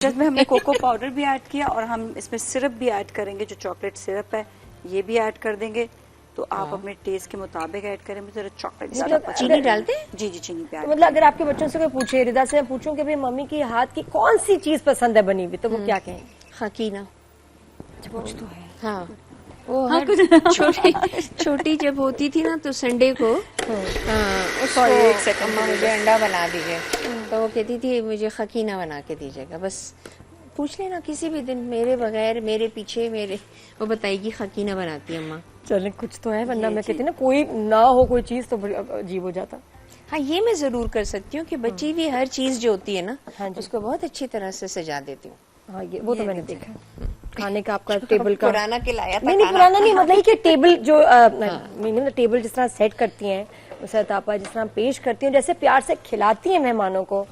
में हमने cocoa powder भी ऐड किया और हम इसमें सिरप भी ऐड करेंगे, जो चॉकलेट सिरप है ये भी ऐड कर देंगे। तो आप अपने टेस्ट के मुताबिक ऐड करें। मुझे चॉकलेट ज्यादा पसंद है। चीनी डालते हैं? जी चीनी पे तो मतलब अगर आपके बच्चों से कोई पूछे, रिदा से मैं पूछूं कि भाई मम्मी की हाथ की कौन सी चीज पसंद है बनी हुई, तो वो क्या कहेंगे? हकीना। कुछ तो है। हाँ, वो छोटी जब होती थी ना तो संडे को उसको अम्मा मुझे अंडा बना दीजिए, तो वो कहती थी मुझे खकीना बना के दीजिएगा। बस पूछ लेना किसी भी दिन, मेरे बगैर मेरे पीछे मेरे, वो बताएगी खकीना बनाती है अम्मा। चले कुछ तो है, वरना मैं कहती ना कोई ना हो कोई चीज तो अजीब हो जाता। हाँ, ये मैं जरूर कर सकती हूँ कि बच्ची भी हर चीज जो होती है ना उसको बहुत अच्छी तरह से सजा देती हूँ। हाँ, ये वो तो मैंने देखा खाने का आपका टेबल का पुराना खिलाया था। नहीं पुराना नहीं, मतलब कि टेबल जो मीनिंग टेबल जिस तरह सेट करती हैं उसे तापा जिस तरह पेश करती हैं, जैसे प्यार से खिलाती हैं मेहमानों को,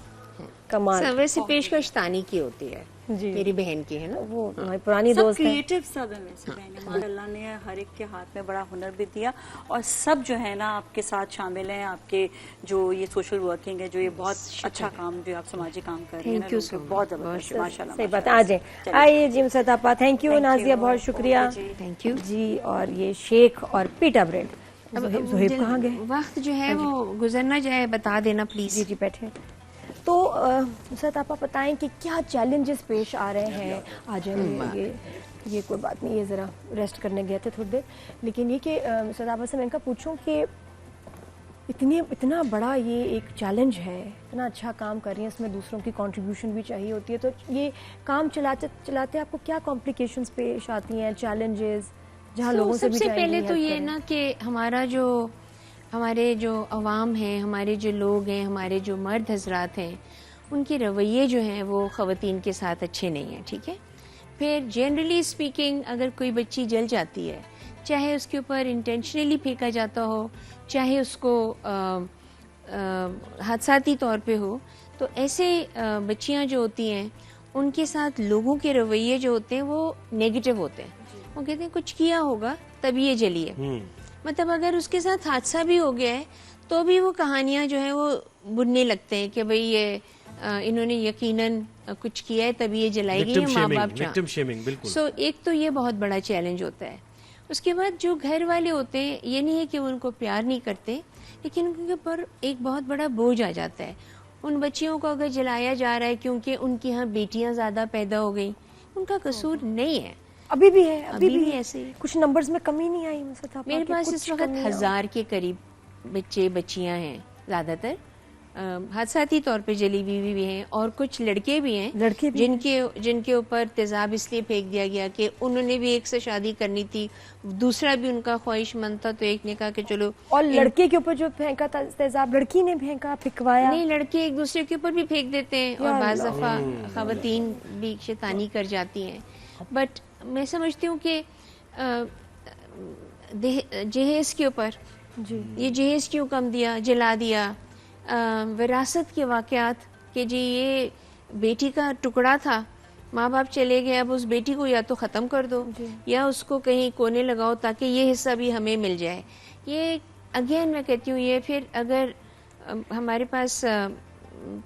कमाल। वैसे पेशकश तानी की होती है जी, मेरी बहन की है ना, वो हमारी पुरानी दोस्त है। क्रिएटिव सब है वैसे बहन, अल्लाह ने हर एक के हाथ में बड़ा हुनर भी दिया और सब जो है ना आपके साथ शामिल हैं। आपके जो ये सोशल वर्किंग है, जो ये बहुत अच्छा काम जो आप समाजी काम कर रहे हैं, थैंक यू, बहुत जबरदस्त, माशाल्लाह। सही बात है। आ जाए आइए जी मुसतापा, थैंक यू नाजिया, बहुत शुक्रिया। थैंक यू जी। और ये शेक और पीटा ब्रेड, ज़ुहैब कहाँ गए? वक्त जो है वो गुजरना जाए, बता देना प्लीज। जी बैठे। तो सर आप बताएं कि क्या चैलेंजेस पेश आ रहे हैं? आज ये कोई बात नहीं, ये ज़रा रेस्ट करने गए थे थोड़ी देर, लेकिन ये कि सर आप से मैं इनका पूछूं कि इतना बड़ा ये एक चैलेंज है, इतना अच्छा काम कर रही हैं, इसमें दूसरों की कंट्रीब्यूशन भी चाहिए होती है, तो ये काम चलाते चलाते आपको क्या कॉम्प्लिकेशंस पेश आती हैं, चैलेंजेस जहाँ लोगों से भी? सबसे पहले तो ये ना कि हमारे जो अवाम हैं, हमारे जो लोग हैं, हमारे जो मर्द हजरात हैं, उनके रवैये जो हैं वो ख़वातीन के साथ अच्छे नहीं हैं, ठीक है। फिर जनरली स्पीकिंग अगर कोई बच्ची जल जाती है, चाहे उसके ऊपर इंटेंशनली फेंका जाता हो, चाहे उसको हादसाती तौर पे हो, तो ऐसे बच्चियां जो होती हैं उनके साथ लोगों के रवैये जो होते हैं वो नेगेटिव होते हैं। वो कहते हैं कुछ किया होगा तभी ये जली है। मतलब अगर उसके साथ हादसा भी हो गया है तो भी वो कहानियां जो है वो बुनने लगते हैं कि भाई ये इन्होंने यकीनन कुछ किया है तभी ये जलाएगी, माँ बाप। सो एक तो ये बहुत बड़ा चैलेंज होता है। उसके बाद जो घर वाले होते हैं, ये नहीं है कि वो उनको प्यार नहीं करते, लेकिन उनके ऊपर एक बहुत बड़ा बोझ आ जाता है। उन बच्चियों को अगर जलाया जा रहा है क्योंकि उनके यहाँ बेटियां ज्यादा पैदा हो गई, उनका कसूर नहीं है, अभी भी है, अभी भी ऐसे ही। कुछ नंबर्स में कमी नहीं आई मेरे पास इस वक्त 1000 के करीब बच्चे बच्चियां हैं, ज्यादातर हादसाती तौर पे जली हुई भी हैं, और कुछ लड़के भी हैं जिनके ऊपर तेजाब इसलिए फेंक दिया गया कि उन्होंने भी एक से शादी करनी थी, दूसरा भी उनका ख्वाहिशमंद था, तो एक ने कहा कि चलो। और लड़के के ऊपर जो फेंका था तेजाब, लड़की ने फेंका, फिकवाया? नहीं, लड़के एक दूसरे के ऊपर भी फेंक देते हैं और बाज़ दफा खवातीन भी शैतानी कर जाती हैं। बट मैं समझती हूँ कि जहेज के ऊपर ये जहेज क्यों कम दिया, जला दिया, विरासत के वाक़यात कि जी ये बेटी का टुकड़ा था, माँ बाप चले गए, अब उस बेटी को या तो ख़त्म कर दो या उसको कहीं कोने लगाओ ताकि ये हिस्सा भी हमें मिल जाए। ये अगेन मैं कहती हूँ, ये फिर अगर हमारे पास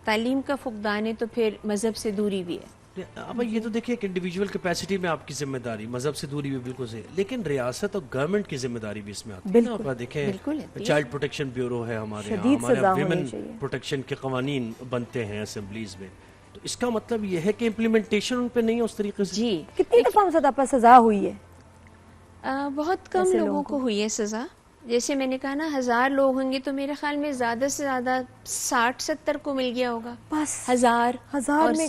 तालीम का फुकदान है तो फिर मज़हब से दूरी भी है। अब ये तो देखिए कि इंडिविजुअल कैपेसिटी में आपकी जिम्मेदारी, मजहब से दूरी भी बिल्कुल सही, लेकिन रियासत और गवर्नमेंट की जिम्मेदारी भी इसमें आती है ना। आप देखें चाइल्ड प्रोटेक्शन ब्यूरो है हमारे यहाँ, हमारे विमेन प्रोटेक्शन के कवानीन बनते हैं असेंबलीज में, तो इसका मतलब ये है कि इम्प्लीमेंटेशन उन पे नहीं है उस तरीके से। जी, कितनी दफा सजा हुई है? बहुत कम लोगों को हुई है सजा। जैसे मैंने कहा ना, 1000 लोग होंगे तो मेरे ख्याल में ज्यादा से ज्यादा 60-70 को मिल गया होगा, बस। हजार में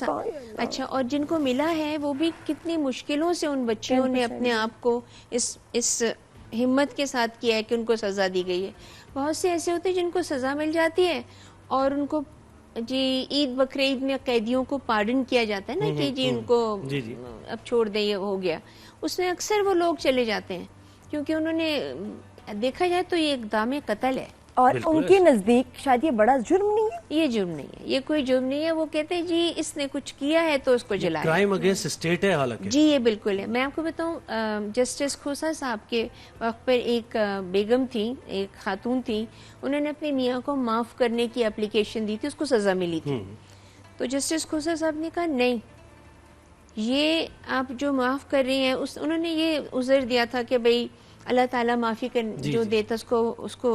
अच्छा, और जिनको मिला है वो भी कितनी मुश्किलों से उन बच्चियों ने अपने आप को इस हिम्मत के साथ किया है कि उनको सजा दी गई है। बहुत से ऐसे होते हैं जिनको सजा मिल जाती है और उनको जी ईद बकरीद में कैदियों को पार्डन किया जाता है ना कि जी उनको अब छोड़ दे, ये हो गया, उसमें अक्सर वो लोग चले जाते हैं क्योंकि उन्होंने देखा जाए तो ये इक़दाम कत्ल है और उनके नजदीक शायद ये बड़ा जुर्म नहीं है। ये जुर्म नहीं है, ये कोई जुर्म नहीं है। वो कहते हैं जी इसने कुछ किया है तो उसको जलाया। क्राइम अगेंस्ट स्टेट है हालांकि। जी ये बिल्कुल है। मैं आपको बताऊं, जस्टिस खोसा साहब के वक्त पर एक बेगम थी, एक खातून थी, उन्होंने अपने मियाँ को माफ करने की एप्लीकेशन दी थी, उसको सजा मिली थी। तो जस्टिस खोसा साहब ने कहा नहीं, ये आप जो माफ कर रही हैं, उन्होंने ये उज़र दिया था कि भाई अल्लाह ताला माफी कर जो देता उसको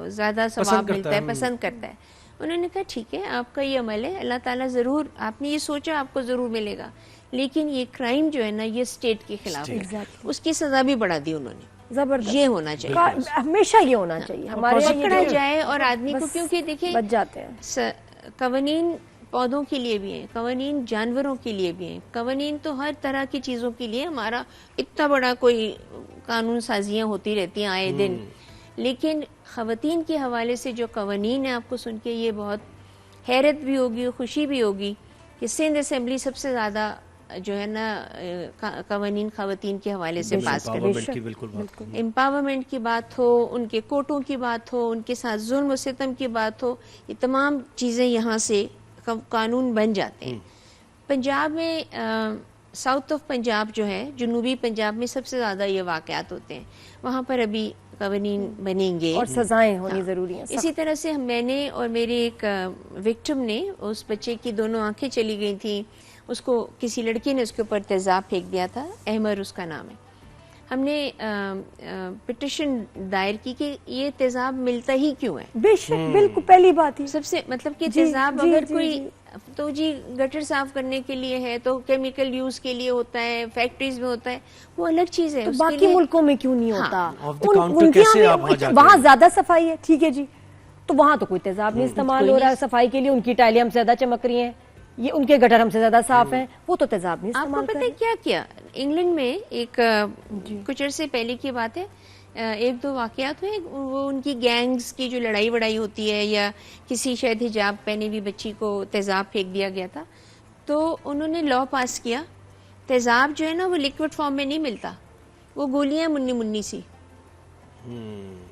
ज्यादा सवाब मिलता है, पसंद करता है। उन्होंने कहा ठीक है, आपका ये अमल है, अल्लाह ताला जरूर, आपने ये सोचा आपको जरूर मिलेगा, लेकिन ये क्राइम जो है ना ये स्टेट के खिलाफ है, उसकी सजा भी बढ़ा दी उन्होंने। जबरदस्त, ये होना चाहिए, हमेशा ये होना चाहिए हमारे यहाँ, पकड़ा जाए और आदमी को, क्योंकि देखिए बच जाते हैं। कवानीन पौधों के लिए भी हैं, कवानीन जानवरों के लिए भी हैं, कवानीन तो हर तरह की चीजों के लिए, हमारा इतना बड़ा कोई कानून साजियां होती रहती हैं आए दिन, लेकिन खवातीन के हवाले से जो कवानीन है, आपको सुन के ये बहुत हैरत भी होगी, खुशी भी होगी कि सिंध असेंबली सबसे ज्यादा जो है ना कवानीन खवातीन के हवाले से पास करें। एम्पावरमेंट की बात हो, उनके कोटों की बात हो, उनके साथ जुल्म सितम की बात हो, ये तमाम चीजें यहाँ से कानून बन जाते हैं। पंजाब में साउथ ऑफ पंजाब जो है, जुनूबी पंजाब में सबसे ज्यादा ये वाकयात होते हैं, वहाँ पर अभी कवानीन बनेंगे और सजाएं होनी जरूरी हैं। इसी तरह से मैंने और मेरे एक विक्टिम ने, उस बच्चे की दोनों आंखें चली गई थी, उसको किसी लड़की ने उसके ऊपर तेजाब फेंक दिया था, अहमर उसका नाम है। हमने पिटिशन दायर की कि ये तेजाब मिलता ही क्यों है। बेशक, बिल्कुल पहली बात ही सबसे मतलब कि तेजाब अगर कोई तो जी गटर साफ करने के लिए है तो केमिकल यूज के लिए होता है, फैक्ट्रीज में होता है, वो अलग चीज है। तो बाकी मुल्कों में क्यों नहीं होता? वहाँ ज्यादा सफाई है, ठीक है जी, तो वहाँ तो कोई तेजाब नहीं इस्तेमाल हो रहा है सफाई के लिए, उनकी टाइलें हमसे ज्यादा चमक रही हैं, ये उनके गटर हमसे ज्यादा साफ हैं, वो तो तेजाब नहीं इस्तेमाल कर रहे। आपको पता है क्या किया इंग्लैंड में? एक कुछ अरसे पहले की बात है, एक दो वाकयात हुए, वो उनकी गैंग्स की जो लड़ाई वड़ाई होती है, या किसी शायद हिजाब पहने हुई बच्ची को तेजाब फेंक दिया गया था, तो उन्होंने लॉ पास किया, तेजाब जो है ना वो लिक्विड फॉर्म में नहीं मिलता, वो गोलियां मुन्नी मुन्नी सी,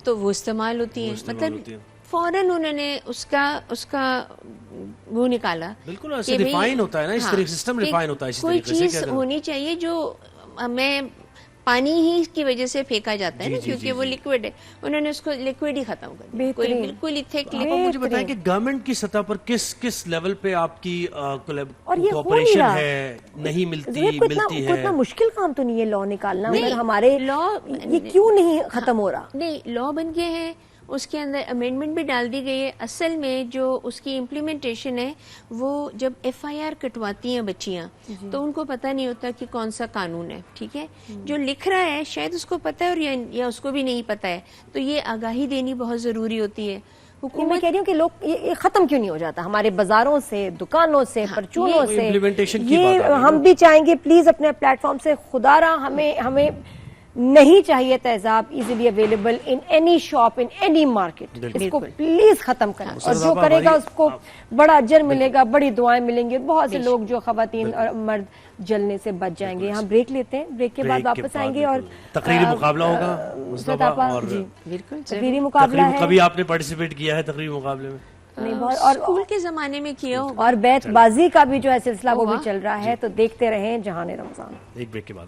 तो वो इस्तेमाल होती है, मतलब फौरन उन्होंने उसका वो निकाला। बिल्कुल ऐसे रिफाइन होता है ना, इस तरह सिस्टम रिफाइन होता है। कोई चीज होनी चाहिए जो हमें पानी ही की वजह से फेंका जाता है ना, क्योंकि वो लिक्विड है, उन्होंने उसको लिक्विड ही खत्म कर दिया, कोई बिल्कुल ही थिक लिक्विड। मुझे बताएं कि गवर्नमेंट की सतह पर किस किस लेवल पे आपकी कोऑपरेशन है, नहीं मिलती है? इतना मुश्किल काम तो नहीं है लॉ निकालना, मगर हमारे लॉ ये क्यों नहीं खत्म हो रहा? नहीं, लॉ बन गए हैं, उसके अंदर अमेंडमेंट भी डाल दी गई है। असल में जो उसकी इम्प्लीमेंटेशन है, वो जब FIR कटवाती हैं बच्चियां, तो उनको पता नहीं होता कि कौन सा कानून है, ठीक है। जो लिख रहा है शायद उसको पता है और या उसको भी नहीं पता है, तो ये आगाही देनी बहुत जरूरी होती है। मैं कह रही हूँ कि लोग ये खत्म क्यों नहीं हो जाता हमारे बाजारों से, दुकानों से, परचूनों से? ये हम भी चाहेंगे प्लीज अपने प्लेटफॉर्म से, खुदारा हमें नहीं चाहिए तेजाब easily available in any shop, in any market. इसको प्लीज खत्म करें, और जो करेगा उसको बड़ा अजर मिलेगा, बड़ी दुआएं मिलेंगी। बहुत से लोग जो खवातीन और मर्द जलने से बच जाएंगे। हम ब्रेक लेते हैं, ब्रेक के बाद वापस आएंगे और तकरीरी मुकाबला होगा। बिल्कुल तकरीरी मुकाबला है। कभी आपने पार्टिसिपेट किया है तकरीरी मुकाबले में? नहीं, और स्कूल के जमाने में किया हो। और बैतबाजी का भी जो है सिलसिला वो भी चल रहा है, तो देखते रहें जहान रमजान। एक ब्रेक के बाद